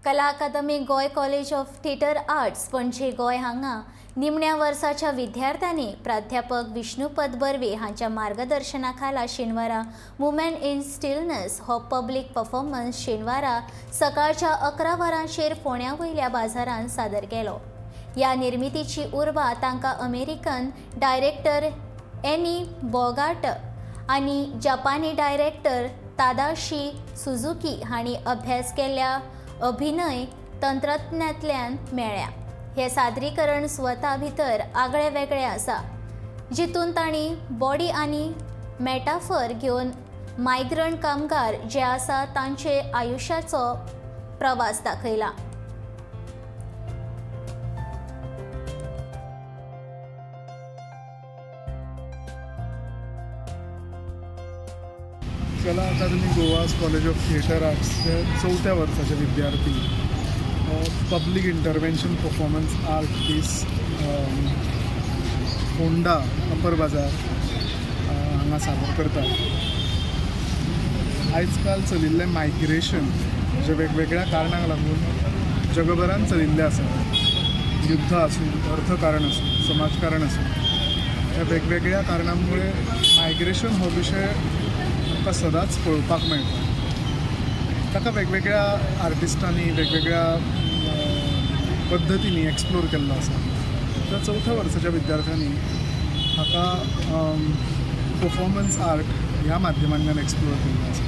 कला अकादमी गोय college of theatre arts पणजे गोय हांगा निमण्या वर्साच्या विद्यार्थ्यांनी प्राध्यापक विष्णुपद बर्वे हांच्या मार्गदर्शनाखाला शेनवारा वुमेन इन स्टिलनेस हो पब्लिक परफॉर्मन्स शेनवारा सकाळच्या 11 वरांचेर फोंड्या वयल्या बाजारांत सादर केलो। ह्या निर्मितीची उर्बा तांकां अमेरिकन डायरेक्टर एनी बोगार्ट आनी जपानी डायरेक्टर तादाशी सुझुकी हांणी अभ्यास केल्ल्या अभिनय तंत्रज्ञानांतल्यान मेळ्ळ्या। हे सादरीकरण स्वता भितर आगळे वेगळे आसा, जितून तांणी बॉडी आनी मेटाफर घेवन मायग्रंट कामगार जे आसा तांचे आयुश्याचो प्रवास दाखयला। Kala academy Goa college of theatre आर्ट्सचे 4थ्या वर्साचे विद्यार्थी public intervention performance art piece Ponda upper Bazar हांगा सादर करतात। आयज काल चलिल्लें मायग्रेशन जे वेगवेगळ्या कारणांक लागून जगभरान चलिल्लें आसा, युद्ध आसूं, अर्थकारण आसूं, समाजकारण आसूं, ह्या वेगवेगळ्या कारणांमुळे मायग्रेशन हो विशय आमकां सदांच पळोवपाक मेळटा। ताका वेगवेगळ्या आर्टिस्टांनी वेगवेगळ्या पद्धतींनी एक्सप्लोर केल्लो आसा। त्या 4थ्या वर्साच्या विद्यार्थ्यांनी हाका परफॉर्मन्स आर्ट ह्या माध्यमांतल्यान एक्सप्लोर केल्लो आसा।